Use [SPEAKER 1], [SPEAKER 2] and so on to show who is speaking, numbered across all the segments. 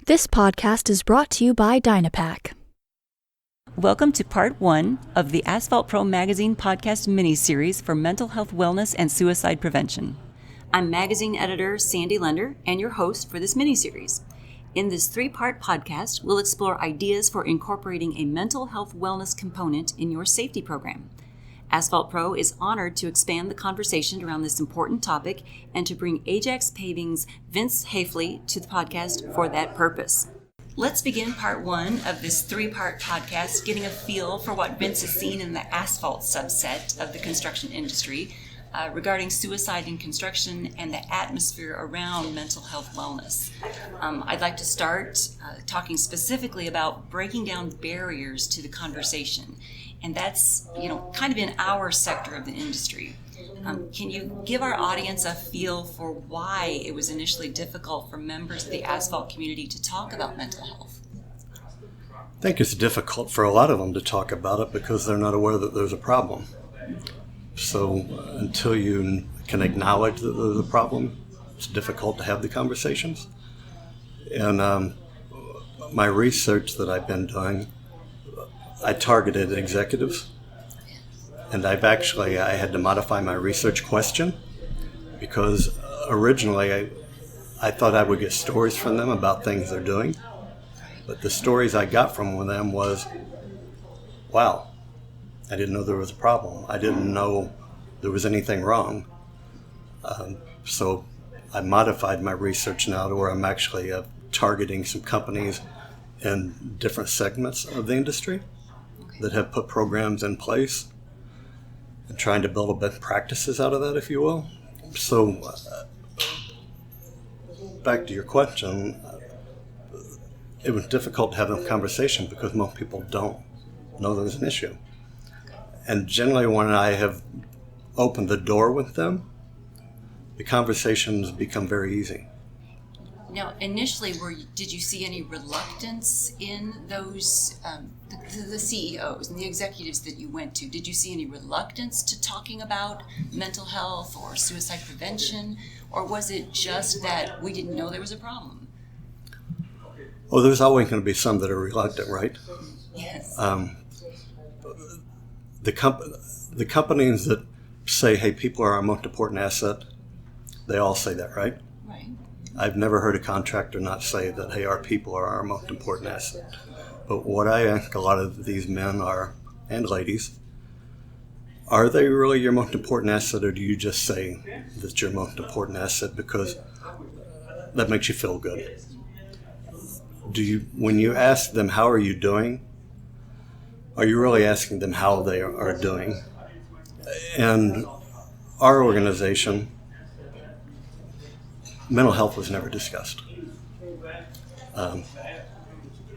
[SPEAKER 1] This podcast is brought to you by Dynapack.
[SPEAKER 2] Welcome to part 1 of the AsphaltPro magazine podcast mini-series for mental health, wellness, and suicide prevention. I'm magazine editor Sandy Lender and your host for this mini-series. In this 3-part podcast, we'll explore ideas for incorporating a mental health wellness component in your safety program. AsphaltPro is honored to expand the conversation around this important topic and to bring Ajax Paving's Vince Hafeli to the podcast for that purpose. Let's begin part 1 of this 3-part podcast, getting a feel for what Vince has seen in the asphalt subset of the construction industry regarding suicide in construction and the atmosphere around mental health wellness. I'd like to start talking specifically about breaking down barriers to the conversation. And that's, kind of in our sector of the industry. Can you give our audience a feel for why it was initially difficult for members of the asphalt community to talk about mental health?
[SPEAKER 3] I think it's difficult for a lot of them to talk about it because they're not aware that there's a problem. So until you can acknowledge that there's a problem, it's difficult to have the conversations. And my research that I've been doing, I targeted executives, and I had to modify my research question because originally I thought I would get stories from them about things they're doing, but the stories I got from them was, wow, I didn't know there was a problem. I didn't know there was anything wrong. So I modified my research now to where I'm actually targeting some companies in different segments of the industry that have put programs in place and trying to build best practices out of that, if you will. So back to your question, it was difficult to have a conversation because most people don't know there's an issue. And generally when I have opened the door with them, the conversations become very easy.
[SPEAKER 2] Now, initially, did you see any reluctance in those, the CEOs and the executives that you went to? Did you see any reluctance to talking about mental health or suicide prevention? Or was it just that we didn't know there was a problem?
[SPEAKER 3] Well, there's always going to be some that are reluctant, right?
[SPEAKER 2] Yes.
[SPEAKER 3] The companies that say, hey, people are our most important asset, they all say that, right?
[SPEAKER 2] Right.
[SPEAKER 3] I've never heard a contractor not say that, hey, our people are our most important asset. But what I ask a lot of these men and ladies, are they really your most important asset, or do you just say that's your most important asset because that makes you feel good? When you ask them, how are you doing, are you really asking them how they are doing? And our organization, mental health was never discussed.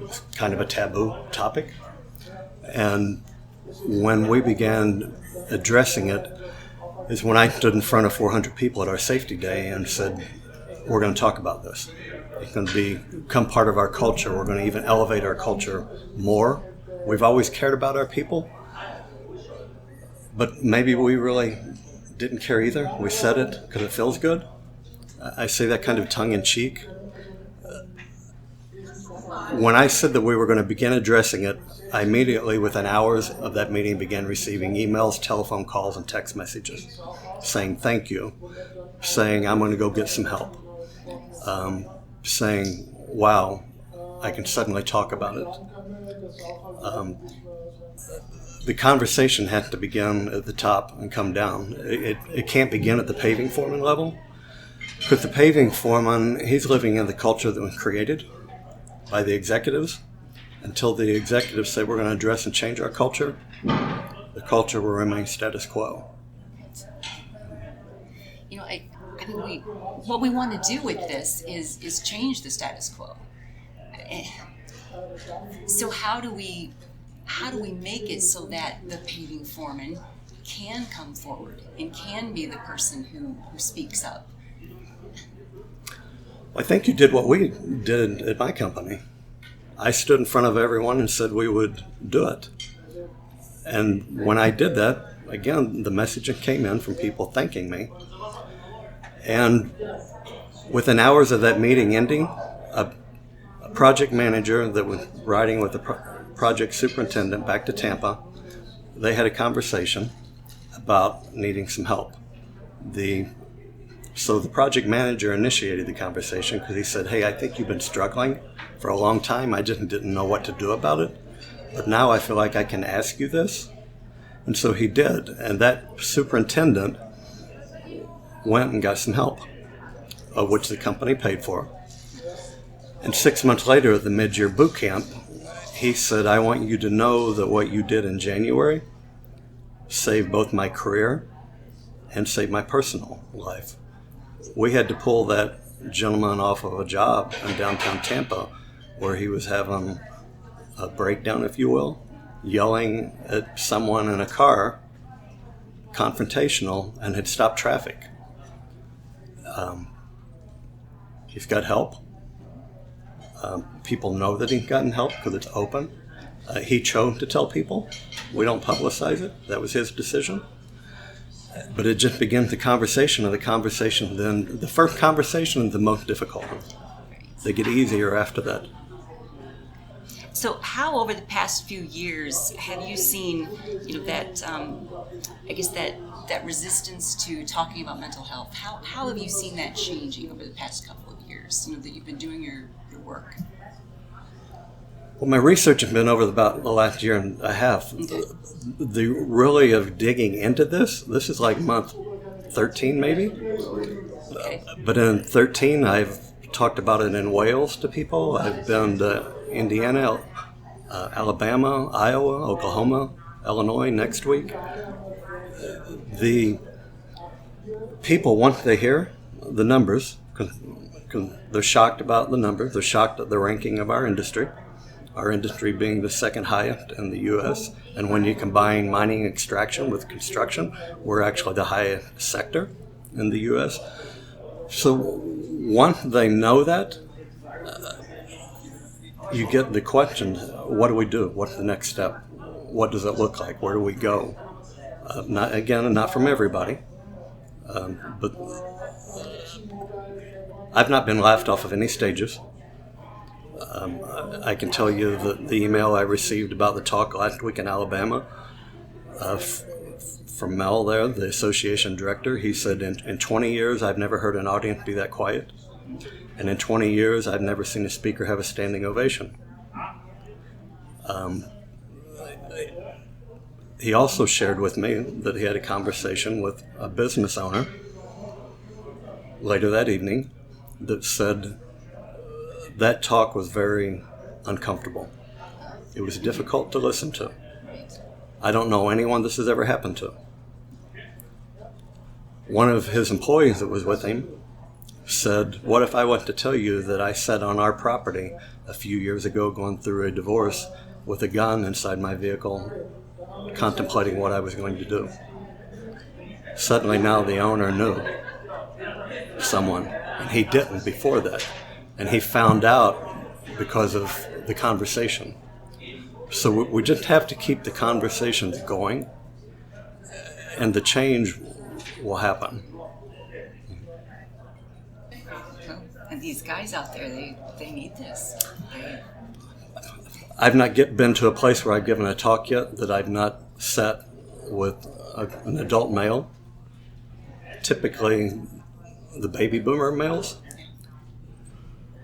[SPEAKER 3] It's kind of a taboo topic. And when we began addressing it is when I stood in front of 400 people at our safety day and said, we're going to talk about this. It's going to become part of our culture. We're going to even elevate our culture more. We've always cared about our people, but maybe we really didn't care either. We said it because it feels good. I say that kind of tongue-in-cheek. When I said that we were going to begin addressing it, I immediately, within hours of that meeting, began receiving emails, telephone calls, and text messages saying thank you, saying I'm going to go get some help, saying, wow, I can suddenly talk about it. The conversation has to begin at the top and come down. It can't begin at the paving foreman level. Because the paving foreman, he's living in the culture that was created by the executives. Until the executives say we're going to address and change our culture, the culture will remain status quo.
[SPEAKER 2] I think what we want to do with this is change the status quo. So how do we make it so that the paving foreman can come forward and can be the person who speaks up?
[SPEAKER 3] I think you did what we did at my company. I stood in front of everyone and said we would do it. And when I did that, again, the message came in from people thanking me. And within hours of that meeting ending, a project manager that was riding with the project superintendent back to Tampa. They had a conversation about needing some help. So the project manager initiated the conversation because he said, "Hey, I think you've been struggling for a long time. I just didn't know what to do about it. But now I feel like I can ask you this." And so he did. And that superintendent went and got some help, of which the company paid for. And 6 months later at the mid-year boot camp, he said, "I want you to know that what you did in January saved both my career and saved my personal life." We had to pull that gentleman off of a job in downtown Tampa where he was having a breakdown, if you will, yelling at someone in a car, confrontational, and had stopped traffic. He's got help. People know that he's gotten help because it's open. He chose to tell people. We don't publicize it. That was his decision. But it just begins the conversation, and then the first conversation is the most difficult one. They get easier after that.
[SPEAKER 2] So how over the past few years have you seen, that, I guess that resistance to talking about mental health? How have you seen that changing over the past couple of years, that you've been doing your work?
[SPEAKER 3] Well, my research has been over about the last year and a half.
[SPEAKER 2] Okay.
[SPEAKER 3] The really of digging into this is like month 13 maybe.
[SPEAKER 2] Okay.
[SPEAKER 3] But in 13, I've talked about it in Wales to people. I've been to Indiana, Alabama, Iowa, Oklahoma, Illinois next week. The people, once they hear the numbers, because they're shocked about the numbers, they're shocked at the ranking of our industry being the second highest in the U.S. And when you combine mining extraction with construction, we're actually the highest sector in the U.S. So once they know that, you get the question, what do we do? What's the next step? What does it look like? Where do we go? Not from everybody, but I've not been laughed off of any stages. I can tell you that the email I received about the talk last week in Alabama from Mel there, the association director, he said, in 20 years, I've never heard an audience be that quiet. And in 20 years, I've never seen a speaker have a standing ovation. He also shared with me that he had a conversation with a business owner later that evening that said that talk was very uncomfortable. It was difficult to listen to. I don't know anyone this has ever happened to. One of his employees that was with him said, "What if I went to tell you that I sat on our property a few years ago going through a divorce with a gun inside my vehicle, contemplating what I was going to do?" Suddenly now the owner knew someone, and he didn't before that. And he found out because of the conversation. So we just have to keep the conversations going, and the change will happen.
[SPEAKER 2] And these guys out there, they need this.
[SPEAKER 3] I've not been to a place where I've given a talk yet that I've not sat with an adult male, typically the baby boomer males,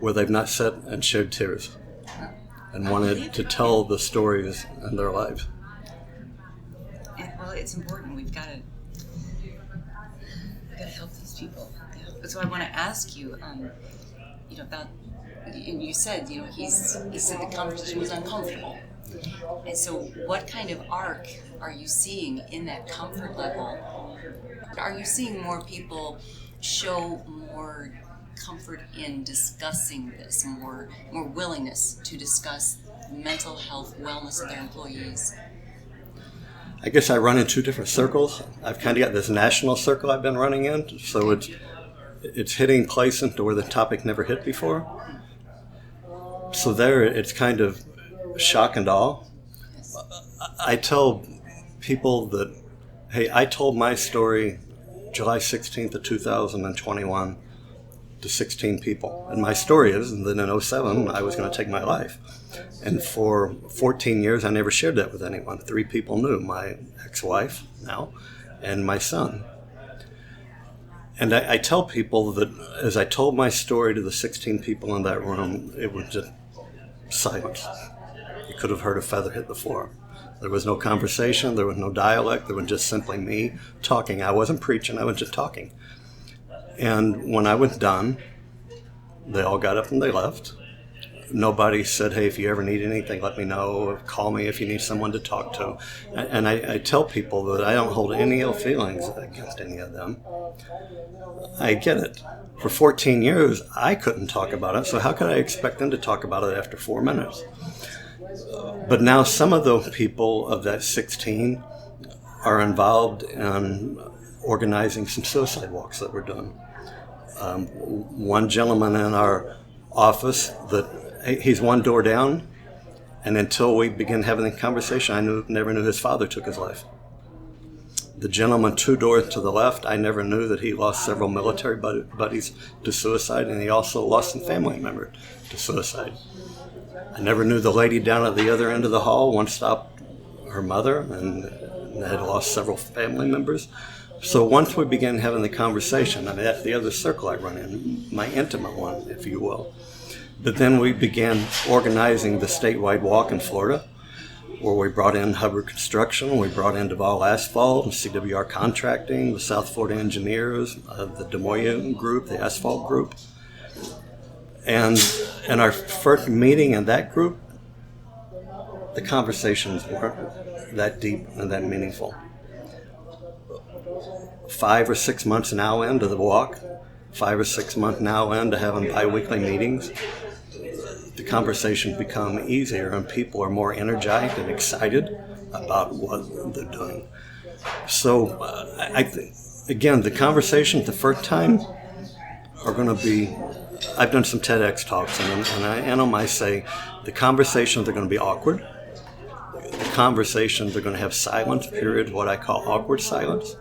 [SPEAKER 3] where they've not sat and shed tears and wanted to tell the stories in their lives.
[SPEAKER 2] Well, it's important. We've got to help these people. Yeah. So I want to ask you, about, and you said, he said the conversation was uncomfortable. And so what kind of arc are you seeing in that comfort level? Are you seeing more people show more comfort in discussing this, more willingness to discuss mental health, wellness of their employees?
[SPEAKER 3] I guess I run in two different circles. I've kind of got this national circle I've been running in, so it's hitting places to where the topic never hit before. So there, it's kind of shock and awe.
[SPEAKER 2] Yes.
[SPEAKER 3] I tell people that, hey, I told my story July 16th of 2021 to 16 people. And my story is that in '07, I was going to take my life. And for 14 years, I never shared that with anyone. 3 people knew, my ex-wife now and my son. And I tell people that as I told my story to the 16 people in that room, it was just silence. You could have heard a feather hit the floor. There was no conversation, there was no dialect, there was just simply me talking. I wasn't preaching, I was just talking. And when I was done, they all got up and they left. Nobody said, hey, if you ever need anything, let me know. Call me if you need someone to talk to. And I tell people that I don't hold any ill feelings against any of them. I get it. For 14 years, I couldn't talk about it, so how could I expect them to talk about it after 4 minutes? But now some of those people of that 16 are involved in organizing some suicide walks that were done. One gentleman in our office, he's one door down, and until we began having the conversation, I never knew his father took his life. The gentleman 2 doors to the left, I never knew that he lost several military buddies to suicide, and he also lost some family members to suicide. I never knew the lady down at the other end of the hall once stopped her mother and had lost several family members. So once we began having the conversation, I mean, that's the other circle I run in, my intimate one, if you will. But then we began organizing the statewide walk in Florida, where we brought in Hubbard Construction, we brought in Duval Asphalt, and CWR Contracting, the South Florida Engineers, the Des Moines group, the Asphalt group. And in our first meeting in that group, the conversations weren't that deep and that meaningful. 5 or 6 months now into the walk, 5 or 6 months now into having bi-weekly meetings, the conversations become easier and people are more energized and excited about what they're doing. So I think, again, the conversations the first time are going to be, I've done some TEDx talks and I end them, I say, the conversations are going to be awkward. The conversations are going to have silence periods, what I call awkward silence.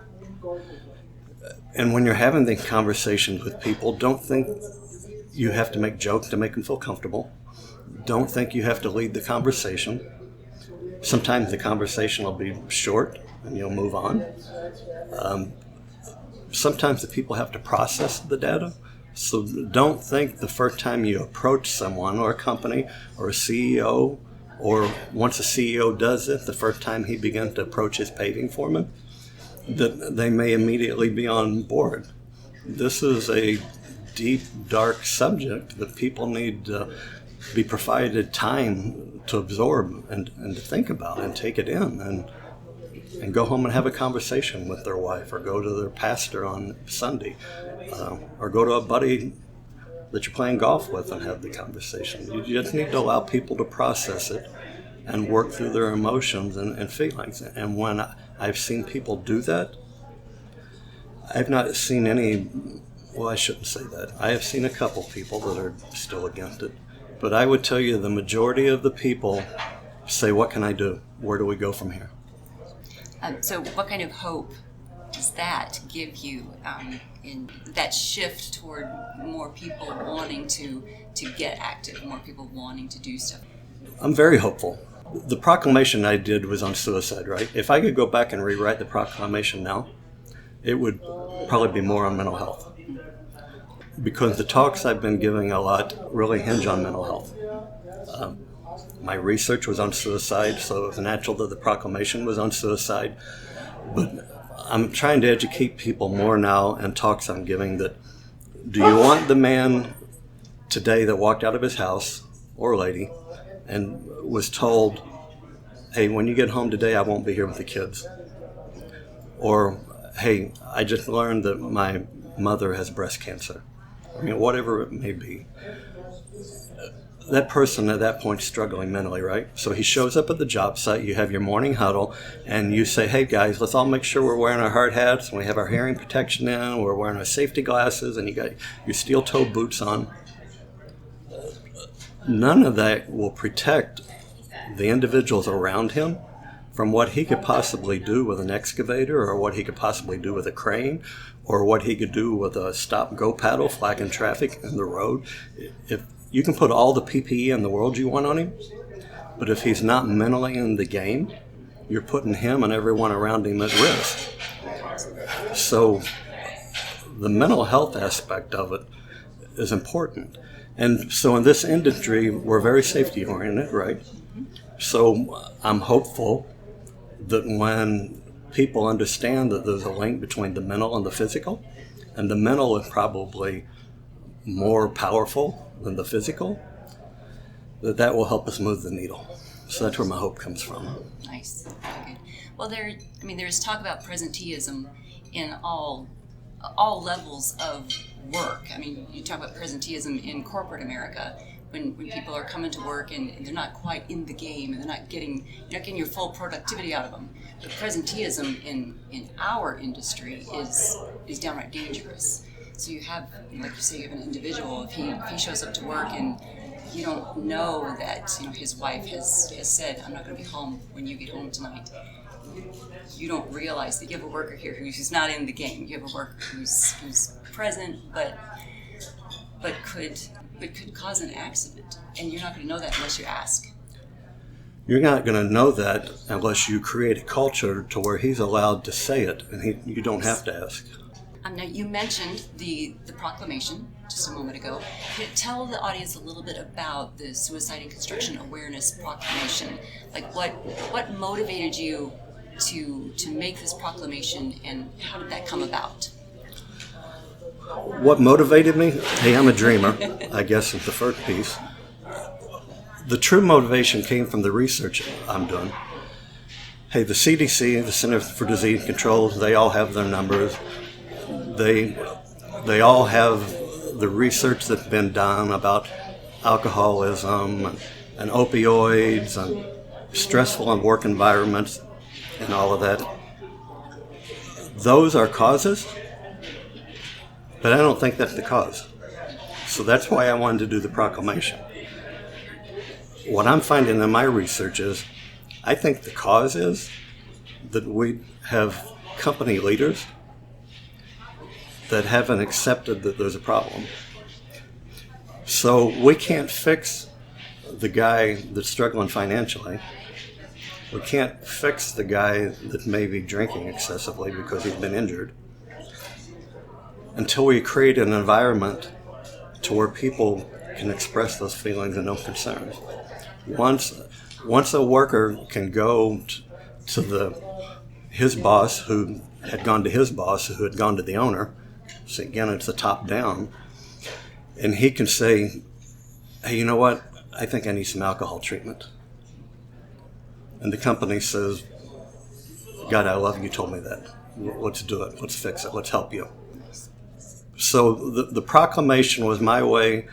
[SPEAKER 3] And when you're having the conversations with people, don't think you have to make jokes to make them feel comfortable. Don't think you have to lead the conversation. Sometimes the conversation will be short and you'll move on. Sometimes the people have to process the data. So don't think the first time you approach someone or a company or a CEO, or once a CEO does it, the first time he begins to approach his paving foreman, that they may immediately be on board. This is a deep, dark subject that people need to be provided time to absorb and to think about and take it in and go home and have a conversation with their wife or go to their pastor on Sunday or go to a buddy that you're playing golf with and have the conversation. You just need to allow people to process it and work through their emotions and feelings. And when I've seen people do that, I've not seen any, well, I shouldn't say that. I have seen a couple people that are still against it. But I would tell you the majority of the people say, what can I do? Where do we go from here?
[SPEAKER 2] So what kind of hope does that give you in that shift toward more people wanting to get active, more people wanting to do stuff?
[SPEAKER 3] I'm very hopeful. The proclamation I did was on suicide, right? If I could go back and rewrite the proclamation now, it would probably be more on mental health. Because the talks I've been giving a lot really hinge on mental health. My research was on suicide, so it was natural that the proclamation was on suicide. But I'm trying to educate people more now in talks I'm giving that, do you want the man today that walked out of his house, or lady, and was told, hey, when you get home today, I won't be here with the kids? Or, hey, I just learned that my mother has breast cancer. I mean, whatever it may be. That person at that point is struggling mentally, right? So he shows up at the job site, you have your morning huddle, and you say, hey guys, let's all make sure we're wearing our hard hats, and we have our hearing protection in, we're wearing our safety glasses, and you got your steel-toed boots on. None of that will protect the individuals around him from what he could possibly do with an excavator, or what he could possibly do with a crane, or what he could do with a stop-go paddle flagging traffic in the road. If you can put all the PPE in the world you want on him, but if he's not mentally in the game, you're putting him and everyone around him at risk. So the mental health aspect of it is important. And so in this industry, we're very safety oriented, right? So I'm hopeful that when people understand that there's a link between the mental and the physical, and the mental is probably more powerful than the physical, that will help us move the needle. So that's where my hope comes from.
[SPEAKER 2] Nice. Okay. Well, there's talk about presenteeism in all levels of work. I mean, you talk about presenteeism in corporate America when people are coming to work and they're not quite in the game and you're not getting your full productivity out of them. But presenteeism in our industry is downright dangerous. So you have, like you say, you have an individual, if he shows up to work and you don't know that his wife has said, I'm not going to be home when you get home tonight. You don't realize that you have a worker here who's not in the game. You have a worker who's present, but could cause an accident, and you're not going to know that unless you ask.
[SPEAKER 3] You're not going to know that unless you create a culture to where he's allowed to say it, and you don't have to ask.
[SPEAKER 2] Now, you mentioned the proclamation just a moment ago. Could you tell the audience a little bit about the Suicide in Construction Awareness Proclamation? Like, what motivated you to make this proclamation, and how did that come about?
[SPEAKER 3] What motivated me? Hey, I'm a dreamer, I guess is the first piece. The true motivation came from the research I'm doing. Hey, the CDC, the Center for Disease Control, they all have their numbers. They all have the research that's been done about alcoholism and opioids and stressful and work environments and all of that. Those are causes, but I don't think that's the cause. So that's why I wanted to do the proclamation. What I'm finding in my research is, I think the cause is that we have company leaders that haven't accepted that there's a problem. So we can't fix the guy that's struggling financially. We can't fix the guy that may be drinking excessively because he's been injured until we create an environment to where people can express those feelings and no concerns. Once a worker can go to his boss, who had gone to his boss, who had gone to the owner, so again, it's the top down, and he can say, hey, you know what? I think I need some alcohol treatment. And the company says, God, I love you told me that. Let's do it. Let's fix it. Let's help you. So the proclamation was my way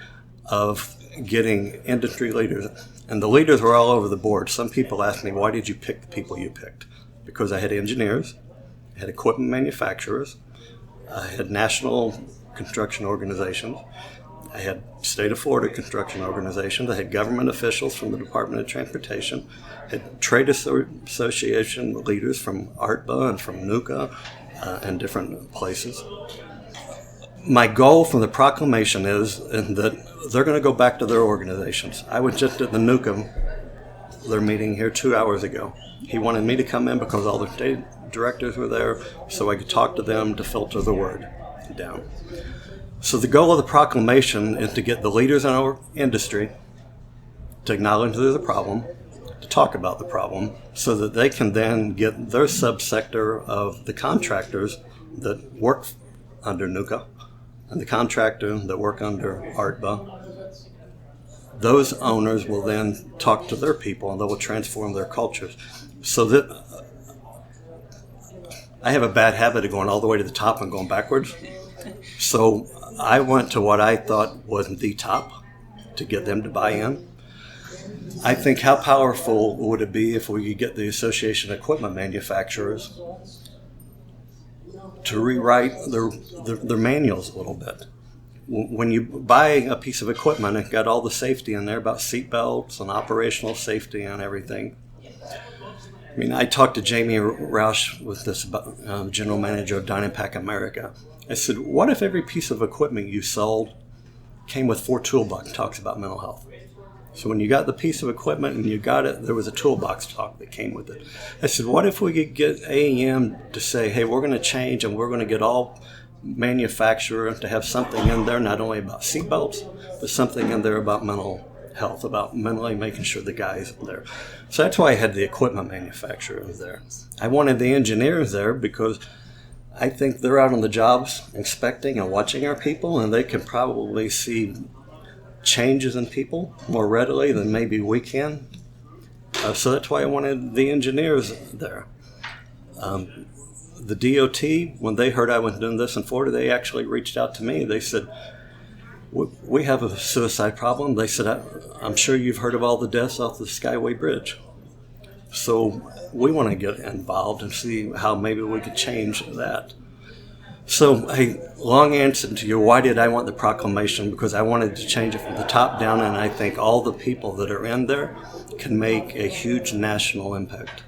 [SPEAKER 3] of getting industry leaders. And the leaders were all over the board. Some people asked me, why did you pick the people you picked? Because I had engineers, I had equipment manufacturers, I had national construction organizations, I had state of Florida construction organizations, I had government officials from the Department of Transportation, I had trade association leaders from ARTBA and from NUCA and different places. My goal from the proclamation is that they're going to go back to their organizations. I was just at the NUCA, their meeting here 2 hours ago. He wanted me to come in because all the state directors were there so I could talk to them to filter the word down. So the goal of the proclamation is to get the leaders in our industry to acknowledge there's a problem, to talk about the problem, so that they can then get their subsector of the contractors that work under NUCA and the contractor that work under ARTBA. Those owners will then talk to their people and they will transform their cultures. So that I have a bad habit of going all the way to the top and going backwards. So I went to what I thought was the top to get them to buy in. I think how powerful would it be if we could get the Association of Equipment Manufacturers to rewrite their manuals a little bit. When you buy a piece of equipment, it got all the safety in there about seat belts and operational safety and everything. I mean, I talked to Jamie Roush with this general manager of Dynapack America. I said, what if every piece of equipment you sold came with 4 toolbox talks about mental health? So when you got the piece of equipment and you got it, there was a toolbox talk that came with it. I said, what if we could get AEM to say, hey, we're going to change and we're going to get all manufacturers to have something in there, not only about seatbelts, but something in there about mental health, about mentally making sure the guys are there. So that's why I had the equipment manufacturer there. I wanted the engineers there because I think they're out on the jobs inspecting and watching our people, and they can probably see changes in people more readily than maybe we can. So that's why I wanted the engineers there. The DOT, when they heard I was doing this in Florida, they actually reached out to me. They said, we have a suicide problem. They said, I'm sure you've heard of all the deaths off the Skyway Bridge. So we want to get involved and see how maybe we could change that. So a long answer to you, why did I want the proclamation? Because I wanted to change it from the top down, and I think all the people that are in there can make a huge national impact.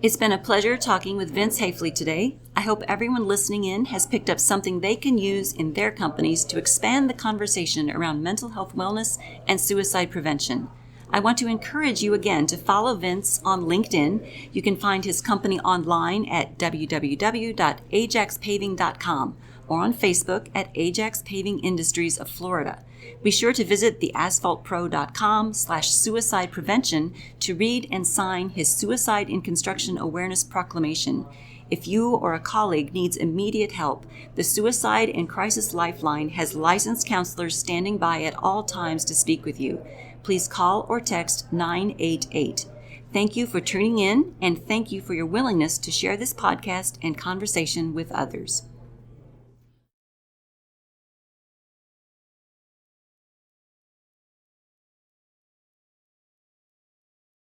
[SPEAKER 2] It's been a pleasure talking with Vince Hafeli today. I hope everyone listening in has picked up something they can use in their companies to expand the conversation around mental health wellness and suicide prevention. I want to encourage you again to follow Vince on LinkedIn. You can find his company online at www.ajaxpaving.com or on Facebook at Ajax Paving Industries of Florida. Be sure to visit the AsphaltPro.com/suicide prevention to read and sign his Suicide in Construction Awareness Proclamation. If you or a colleague needs immediate help, the Suicide and Crisis Lifeline has licensed counselors standing by at all times to speak with you. Please call or text 988. Thank you for tuning in, and thank you for your willingness to share this podcast and conversation with others.